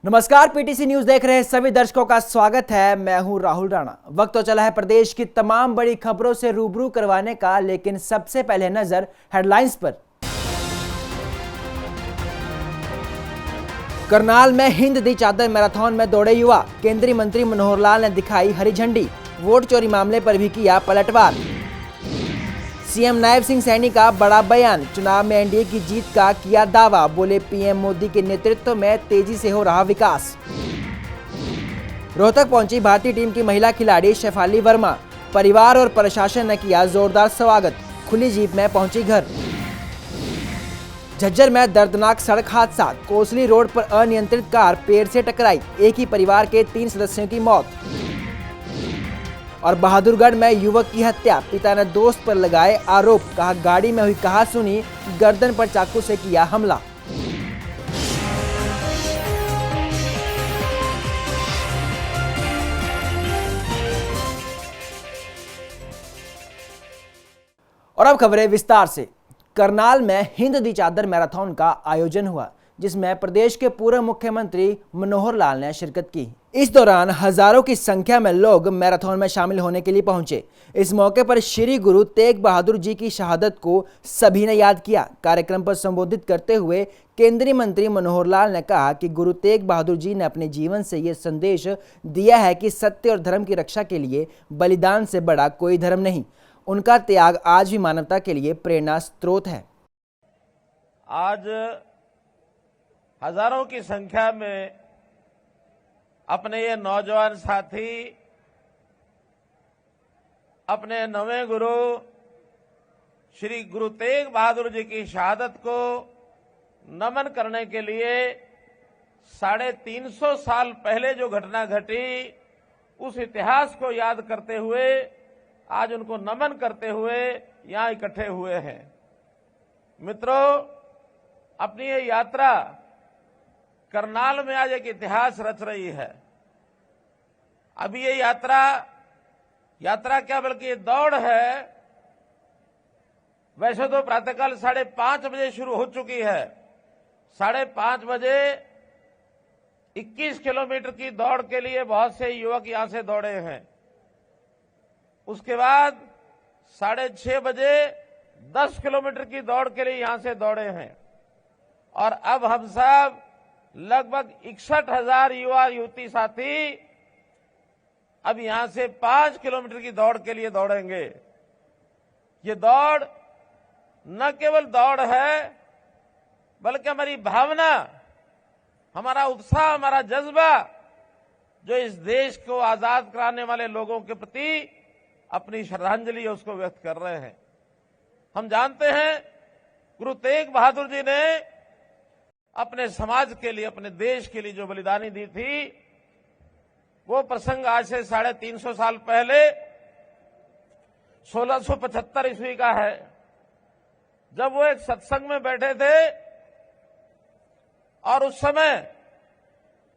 नमस्कार, PTC news देख रहे सभी दर्शकों का स्वागत है। मैं हूं राहुल राणा। वक्त तो चला है प्रदेश की तमाम बड़ी खबरों से रूबरू करवाने का, लेकिन सबसे पहले नजर हेडलाइंस पर। करनाल में हिंद दी चादर मैराथन में दौड़े युवा, केंद्रीय मंत्री मनोहर लाल ने दिखाई हरी झंडी। वोट चोरी मामले पर भी किया पलटवार। सीएम नायब सिंह सैनी का बड़ा बयान, चुनाव में एनडीए की जीत का किया दावा। बोले पीएम मोदी के नेतृत्व में तेजी से हो रहा विकास। रोहतक पहुंची भारतीय टीम की महिला खिलाड़ी शेफाली वर्मा, परिवार और प्रशासन ने किया जोरदार स्वागत। खुली जीप में पहुंची घर। झज्जर में दर्दनाक सड़क हादसा, कोसली रोड पर अनियंत्रित कार पेड़ से टकराई, एक ही परिवार के 3 सदस्यों की मौत। और बहादुरगढ़ में युवक की हत्या, पिता ने दोस्त पर लगाए आरोप, कहा गाड़ी में हुई कहासुनी, गर्दन पर चाकू से किया हमला। और अब खबरें विस्तार से। करनाल में हिंद दी चादर मैराथन का आयोजन हुआ, जिसमें प्रदेश के पूर्व मुख्यमंत्री मनोहर लाल ने शिरकत की। इस दौरान हजारों की संख्या में लोग मैराथन में शामिल होने के लिए पहुंचे। इस मौके पर श्री गुरु तेग बहादुर जी की शहादत को सभी ने याद किया। कार्यक्रम पर संबोधित करते हुए केंद्रीय मंत्री मनोहर लाल ने कहा कि गुरु तेग बहादुर जी ने अपने जीवन से ये संदेश दिया है कि सत्य और धर्म की रक्षा के लिए बलिदान से बड़ा कोई धर्म नहीं। उनका त्याग आज भी मानवता के लिए प्रेरणा स्रोत है। आज हजारों की संख्या में अपने ये नौजवान साथी अपने नवे गुरु श्री गुरु तेग बहादुर जी की शहादत को नमन करने के लिए 350 साल पहले जो घटना घटी, उस इतिहास को याद करते हुए, आज उनको नमन करते हुए यहां इकट्ठे हुए हैं। मित्रों, अपनी ये यात्रा करनाल में आज एक इतिहास रच रही है। अभी ये यात्रा क्या बल्कि ये दौड़ है। वैसे तो प्रातःकाल 5:30 बजे शुरू हो चुकी है। 5:30 बजे 21 किलोमीटर की दौड़ के लिए बहुत से युवक यहां से दौड़े हैं। उसके बाद 6:30 बजे 10 किलोमीटर की दौड़ के लिए यहां से दौड़े हैं। और अब हम सब लगभग 61,000 युवा युवती साथी अब यहां से 5 किलोमीटर की दौड़ के लिए दौड़ेंगे। ये दौड़ न केवल दौड़ है, बल्कि हमारी भावना, हमारा उत्साह, हमारा जज्बा, जो इस देश को आजाद कराने वाले लोगों के प्रति अपनी श्रद्धांजलि उसको व्यक्त कर रहे हैं। हम जानते हैं गुरु तेग बहादुर जी ने अपने समाज के लिए, अपने देश के लिए जो बलिदानी दी थी, वो प्रसंग आज से 350 साल पहले 1675 ईस्वी का है, जब वो एक सत्संग में बैठे थे और उस समय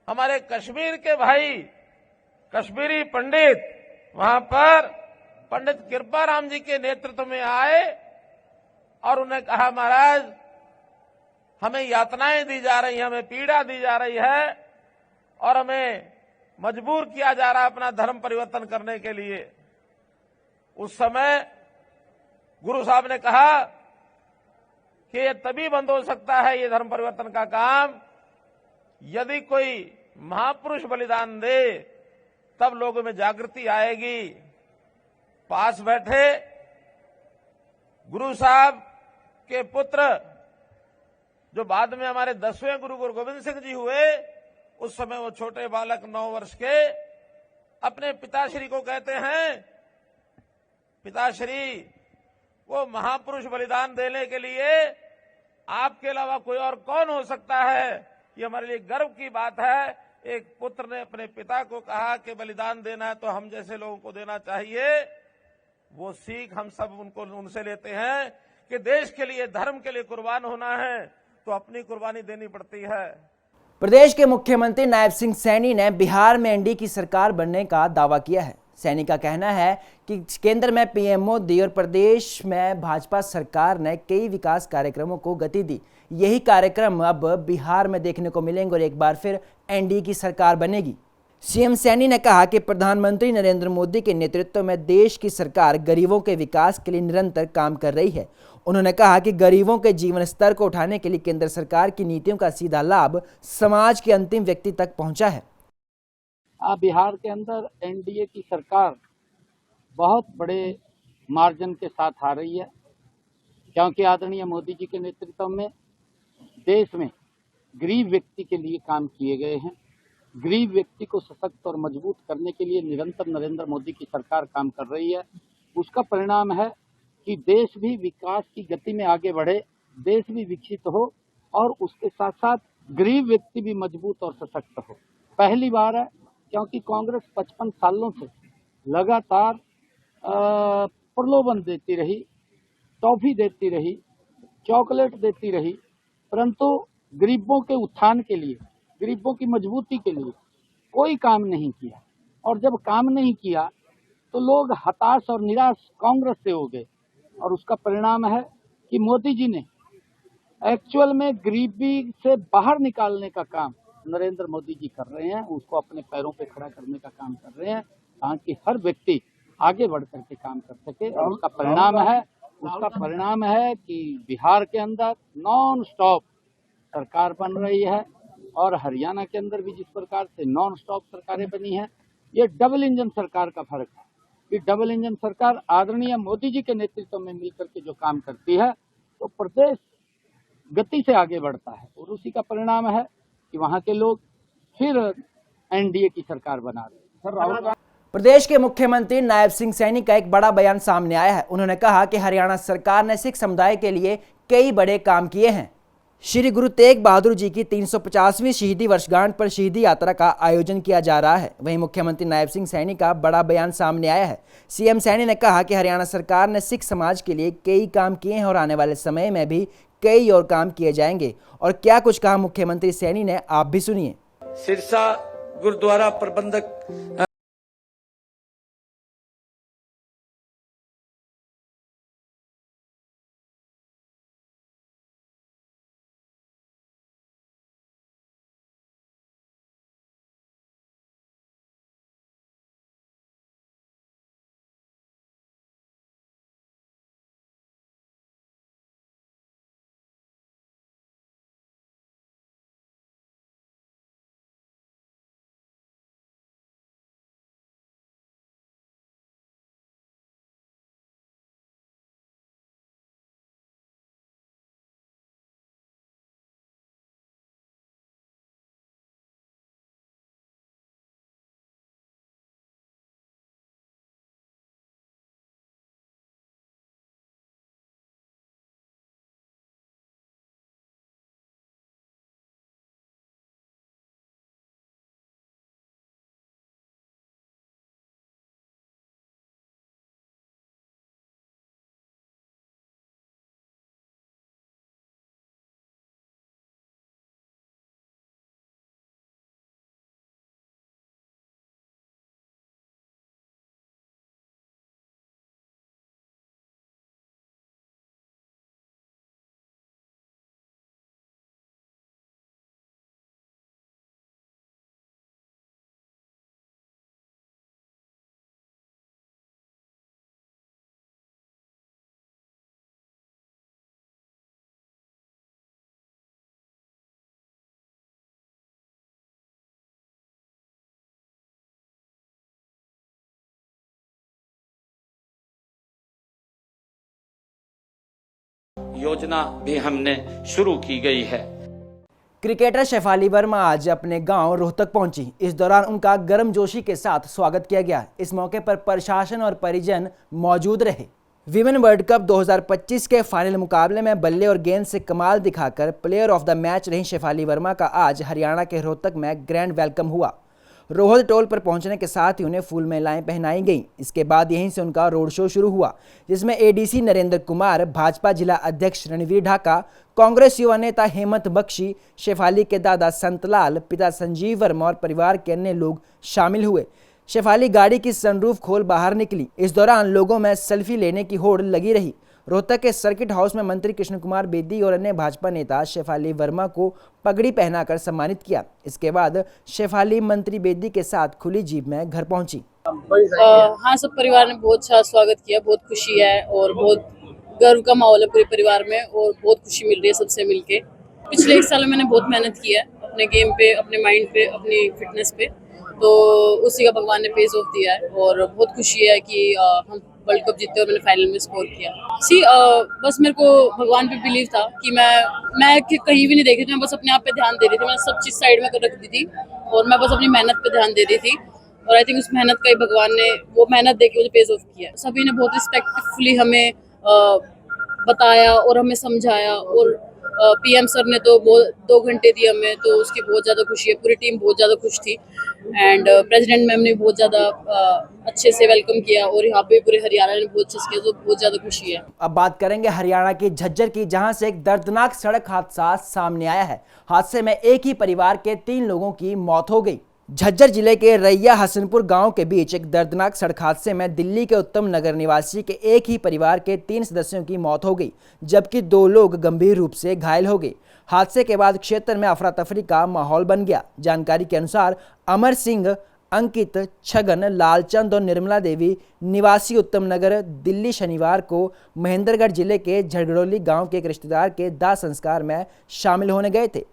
हमारे कश्मीर के भाई, कश्मीरी पंडित वहां पर पंडित कृपाराम जी के नेतृत्व में आए और उन्हें कहा, महाराज, हमें यातनाएं दी जा रही हैं, हमें पीड़ा दी जा रही है और हमें मजबूर किया जा रहा है अपना धर्म परिवर्तन करने के लिए। उस समय गुरु साहब ने कहा कि ये तभी बंद हो सकता है, ये धर्म परिवर्तन का काम, यदि कोई महापुरुष बलिदान दे, तब लोगों में जागृति आएगी। पास बैठे गुरु साहब के पुत्र, जो बाद में हमारे 10वें गुरु गुरु गोविंद सिंह जी हुए, उस समय वो छोटे बालक 9 वर्ष के, अपने पिताश्री को कहते हैं, पिताश्री, वो महापुरुष बलिदान देने के लिए आपके अलावा कोई और कौन हो सकता है? ये हमारे लिए गर्व की बात है। एक पुत्र ने अपने पिता को कहा कि बलिदान देना है तो हम जैसे लोगों को देना चाहिए। वो सीख हम सब उनसे लेते हैं कि देश के लिए, धर्म के लिए कुर्बान होना है तो अपनी कुर्बानी देनी पड़ती है। प्रदेश के मुख्यमंत्री नायब सिंह सैनी ने बिहार में एनडीए की सरकार बनने का दावा किया है। सैनी का कहना है कि केंद्र में पीएम मोदी और प्रदेश में भाजपा सरकार ने कई विकास कार्यक्रमों को गति दी। यही कार्यक्रम अब बिहार में देखने को मिलेंगे और एक बार फिर एनडीए की सरकार बनेगी। सीएम सैनी ने कहा कि प्रधानमंत्री नरेंद्र मोदी के नेतृत्व में देश की सरकार गरीबों के विकास के लिए निरंतर काम कर रही है। उन्होंने कहा कि गरीबों के जीवन स्तर को उठाने के लिए केंद्र सरकार की नीतियों का सीधा लाभ समाज के अंतिम व्यक्ति तक पहुंचा है। बिहार के अंदर एनडीए की सरकार बहुत बड़े मार्जिन के साथ आ रही है, क्योंकि आदरणीय मोदी जी के नेतृत्व में देश में गरीब व्यक्ति के लिए काम किए गए हैं। गरीब व्यक्ति को सशक्त और मजबूत करने के लिए निरंतर नरेंद्र मोदी की सरकार काम कर रही है। उसका परिणाम है कि देश भी विकास की गति में आगे बढ़े, देश भी विकसित हो और उसके साथ साथ गरीब व्यक्ति भी मजबूत और सशक्त हो। पहली बार है, क्योंकि कांग्रेस 55 सालों से लगातार प्रलोभन देती रही, टॉफी देती रही, चॉकलेट देती रही, परंतु गरीबों के उत्थान के लिए, गरीबों की मजबूती के लिए कोई काम नहीं किया। और जब काम नहीं किया तो लोग हताश और निराश कांग्रेस से हो गए और उसका परिणाम है कि मोदी जी ने एक्चुअल में गरीबी से बाहर निकालने का काम नरेंद्र मोदी जी कर रहे हैं। उसको अपने पैरों पे खड़ा करने का काम कर रहे हैं ताकि हर व्यक्ति आगे बढ़ करके काम कर सके। और उसका परिणाम है कि बिहार के अंदर नॉन स्टॉप सरकार बन रही है और हरियाणा के अंदर भी जिस प्रकार से नॉन स्टॉप सरकारें बनी है, ये डबल इंजन सरकार का फर्क है कि डबल इंजन सरकार आदरणीय मोदी जी के नेतृत्व में मिलकर के जो काम करती है तो प्रदेश गति से आगे बढ़ता है और उसी का परिणाम है कि वहां के लोग फिर एनडीए की सरकार बना रहे हैं। प्रदेश के मुख्यमंत्री नायब सिंह सैनी का एक बड़ा बयान सामने आया है। उन्होंने कहा कि हरियाणा सरकार ने सिख समुदाय के लिए कई बड़े काम किए हैं। श्री गुरु तेग बहादुर जी की 350वीं शहीदी वर्षगांठ पर शहीदी यात्रा का आयोजन किया जा रहा है। वहीं मुख्यमंत्री नायब सिंह सैनी का बड़ा बयान सामने आया है। सीएम सैनी ने कहा कि हरियाणा सरकार ने सिख समाज के लिए कई काम किए हैं और आने वाले समय में भी कई और काम किए जाएंगे। और क्या कुछ कहा मुख्यमंत्री सैनी ने, आप भी सुनिए। सिरसा गुरुद्वारा प्रबंधक योजना भी हमने शुरू की गई है। क्रिकेटर शेफाली वर्मा आज अपने गांव रोहतक पहुंची। इस दौरान उनका गर्मजोशी के साथ स्वागत किया गया। इस मौके पर प्रशासन और परिजन मौजूद रहे। विमेन वर्ल्ड कप 2025 के फाइनल मुकाबले में बल्ले और गेंद से कमाल दिखाकर प्लेयर ऑफ द मैच रही शेफाली वर्मा का आज हरियाणा के रोहतक में ग्रैंड वेलकम हुआ। रोहल टोल पर पहुंचने के साथ ही उन्हें फूल मालाएं पहनाई गईं। इसके बाद यहीं से उनका रोड शो शुरू हुआ, जिसमें एडीसी नरेंद्र कुमार, भाजपा जिला अध्यक्ष रणवीर ढाका, कांग्रेस युवा नेता हेमंत बख्शी, शेफाली के दादा संतलाल, पिता संजीव वर्मा और परिवार के अन्य लोग शामिल हुए। शेफाली गाड़ी की सनरूफ खोल बाहर निकली। इस दौरान लोगों में सेल्फी लेने की होड़ लगी रही। रोहतक के सर्किट हाउस में मंत्री कृष्ण कुमार बेदी और अन्य भाजपा नेता शेफाली वर्मा को पगड़ी पहनाकर सम्मानित किया। इसके बाद शेफाली मंत्री बेदी के साथ खुली जीप में घर पहुंची। हाँ, सब परिवार ने बहुत अच्छा स्वागत किया, बहुत खुशी है और बहुत गर्व का माहौल है पूरे परिवार में और बहुत खुशी मिल रही है सबसे मिलके। पिछले 1 साल में मैंने बहुत मेहनत की है अपने गेम पे, अपने माइंड पे, अपनी फिटनेस पे, तो उसी का भगवान ने पेस ऑफ दिया है और बहुत खुशी है कि हम वर्ल्ड कप जीते और मैंने फाइनल में स्कोर किया। बस मेरे को भगवान पे बिलीव था कि मैं कहीं भी नहीं देख रही थी, मैं बस अपने आप पे ध्यान दे रही थी, मैं सब चीज़ साइड में रख दी थी और मैं बस अपनी मेहनत पे ध्यान दे रही थी और आई थिंक उस मेहनत का ही भगवान ने वो मेहनत देके मुझे पेस ऑफ किया। सभी ने बहुत रिस्पेक्टफुली हमें बताया और हमें समझाया और पीएम सर ने तो 2 घंटे दिए हमें, तो उसकी बहुत ज़्यादा खुशी है। पूरी टीम बहुत ज़्यादा खुश थी एंड प्रेसिडेंट मैम ने बहुत ज़्यादा अच्छे से वेलकम किया और यहाँ पे पूरे हरियाणा ने बहुत अच्छे से किया, तो बहुत ज़्यादा खुशी है। अब बात करेंगे हरियाणा की झज्जर की, जहां से एक दर्दनाक सड़क हादसा सामने आया है। हादसे में एक ही परिवार के 3 लोगों की मौत हो गई। झज्जर जिले के रैया हसनपुर गांव के बीच एक दर्दनाक सड़क हादसे में दिल्ली के उत्तम नगर निवासी के एक ही परिवार के 3 सदस्यों की मौत हो गई, जबकि 2 लोग गंभीर रूप से घायल हो गए। हादसे के बाद क्षेत्र में अफरा तफरी का माहौल बन गया। जानकारी के अनुसार अमर सिंह, अंकित, छगन, लालचंद और निर्मला देवी निवासी उत्तम नगर दिल्ली शनिवार को महेंद्रगढ़ जिले के झड़गड़ौली गांव के एक रिश्तेदार के दाह संस्कार में शामिल होने गए थे।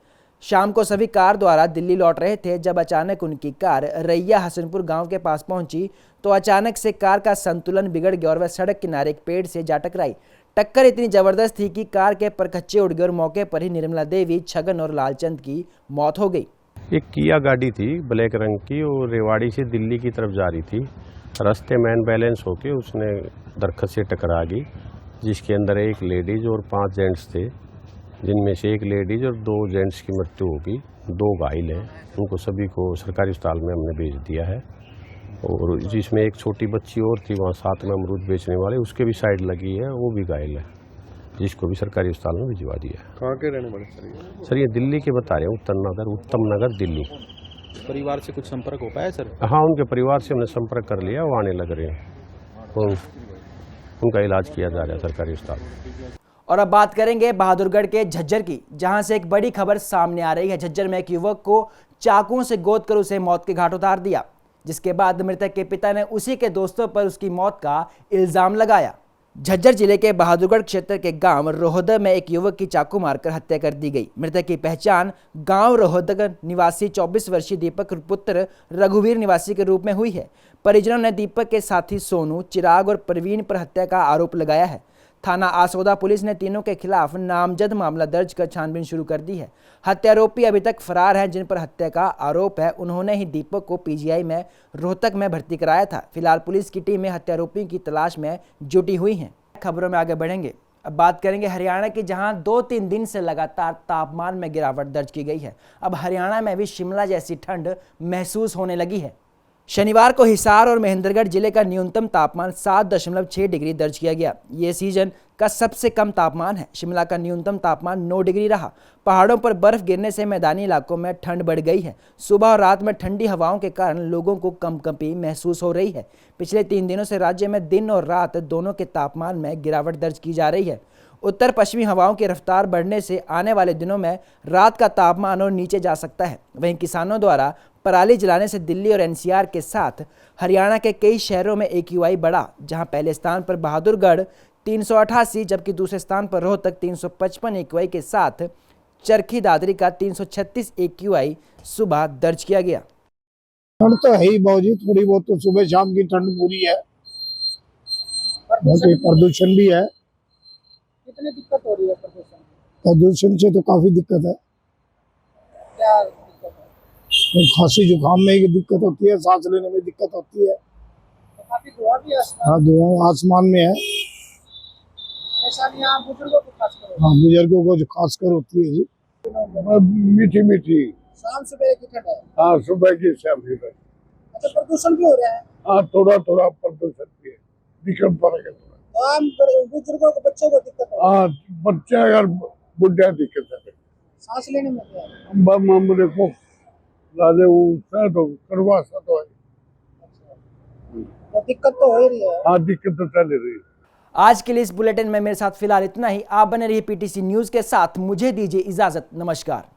शाम को सभी कार द्वारा दिल्ली लौट रहे थे जब अचानक उनकी कार रैया हसनपुर गांव के पास पहुंची तो अचानक से कार का संतुलन बिगड़ गया और वह सड़क किनारे एक पेड़ से जा टकराई। टक्कर इतनी जबरदस्त थी कि कार के परखच्चे उड़ गए और मौके पर ही निर्मला देवी, छगन और लालचंद की मौत हो गई। एक किया गाड़ी थी ब्लैक रंग की और रेवाड़ी से दिल्ली की तरफ जा रही थी। रास्ते में अनबैलेंस होके उसने दरख्त से टकरा गई, जिसके अंदर एक लेडीज और 5 जेंट्स थे, जिनमें से एक लेडीज और 2 जेंट्स की मृत्यु होगी, 2 घायल हैं। उनको सभी को सरकारी अस्पताल में हमने भेज दिया है और जिसमें एक छोटी बच्ची और थी वहाँ साथ में अमरूद बेचने वाले, उसके भी साइड लगी है, वो भी घायल है, जिसको भी सरकारी अस्पताल में भिजवा दिया है। कहाँ के रहने वाले सर ये दिल्ली के बता रहे हैं, उत्तम नगर दिल्ली। परिवार से कुछ संपर्क हो पाया सर? हाँ, उनके परिवार से हमने संपर्क कर लिया, वो आने लग रहे हैं और उनका इलाज किया जा रहा है सरकारी अस्पताल। और अब बात करेंगे बहादुरगढ़ के झज्जर की, जहां से एक बड़ी खबर सामने आ रही है। झज्जर में एक युवक को चाकुओं से गोद कर उसे मौत के घाट उतार दिया, जिसके बाद मृतक के पिता ने उसी के दोस्तों पर उसकी मौत का इल्जाम लगाया। झज्जर जिले के बहादुरगढ़ क्षेत्र के गांव रोहदक में एक युवक की चाकू मारकर हत्या कर दी गई। मृतक की पहचान गांव रोहदक निवासी 24 वर्षीय दीपक पुत्र रघुवीर निवासी के रूप में हुई है। परिजनों ने दीपक के साथी सोनू, चिराग और प्रवीण पर हत्या का आरोप लगाया है। थाना आसोदा पुलिस ने तीनों के खिलाफ नामजद मामला दर्ज कर छानबीन शुरू कर दी है। हत्यारोपी अभी तक फरार हैं, जिन पर हत्या का आरोप है उन्होंने ही दीपक को पीजीआई में रोहतक में भर्ती कराया था। फिलहाल पुलिस की टीमें हत्यारोपियों की तलाश में जुटी हुई हैं। खबरों में आगे बढ़ेंगे। अब बात करेंगे हरियाणा की, जहां 2-3 दिन से लगातार तापमान में गिरावट दर्ज की गई है। अब हरियाणा में भी शिमला जैसी ठंड महसूस होने लगी है। शनिवार को हिसार और महेंद्रगढ़ जिले का न्यूनतम तापमान 7.6 डिग्री दर्ज किया गया। ये सीजन का सबसे कम तापमान है। शिमला का न्यूनतम तापमान 9 डिग्री रहा। पहाड़ों पर बर्फ गिरने से मैदानी इलाकों में ठंड बढ़ गई है। सुबह और रात में ठंडी हवाओं के कारण लोगों को कंपकंपी महसूस हो रही है। पिछले 3 दिनों से राज्य में दिन और रात दोनों के तापमान में गिरावट दर्ज की जा रही है। उत्तर पश्चिमी हवाओं की रफ्तार बढ़ने से आने वाले दिनों में रात का तापमान और नीचे जा सकता है। वहीं किसानों द्वारा पराली जलाने से दिल्ली और एनसीआर के साथ हरियाणा के कई शहरों में AQI बढ़ा, जहां पहले स्थान पर बहादुरगढ़ 388 जबकि दूसरे स्थान पर रोहतक 355 AQI के साथ चरखी दादरी का 336 AQI सुबह दर्ज किया गया। ठंड तो है ही बाबूजी, थोड़ी बहुत तो सुबह शाम की ठंड पूरी है। प्रदूषण भी है। कितनी दिक्कत हो रही है प्रदूषण से? तो काफी दिक्कत है। क्या दिक्कत है? तो खांसी जुकाम में ही दिक्कत होती है, सांस लेने में दिक्कत होती है। तो काफी धुआं भी है। हाँ, धुआं आसमान में है। यहाँ बुजुर्गों को खास कर हाँ, बुजुर्गों को जो खास कर होती है जी। मीठी मीठी शाम सुबह की ठंड है। हाँ, सुबह की शाम की। अच्छा, प्रदूषण भी हो रहा है। हाँ, थोड़ा थोड़ा प्रदूषण भी है, दिक्कत पड़ेगा थोड़ा। आम बुजुर्गों को, बच्चों को दिक्कत हो हाँ, बच्चे अगर बुढ़ा दिक्कत है, सांस लेने में क्या है? मामले को लादे तो करवा सा तो है। तो दिक्कत तो हो ही रही है। हाँ, दिक्कत तो चल रही है। आज के लिए इस बुलेटिन में मेरे साथ फिलहाल इतना ही। आप बने रहिए पीटीसी न्यूज के साथ। मुझे दीजिए इजाजत। नमस्कार।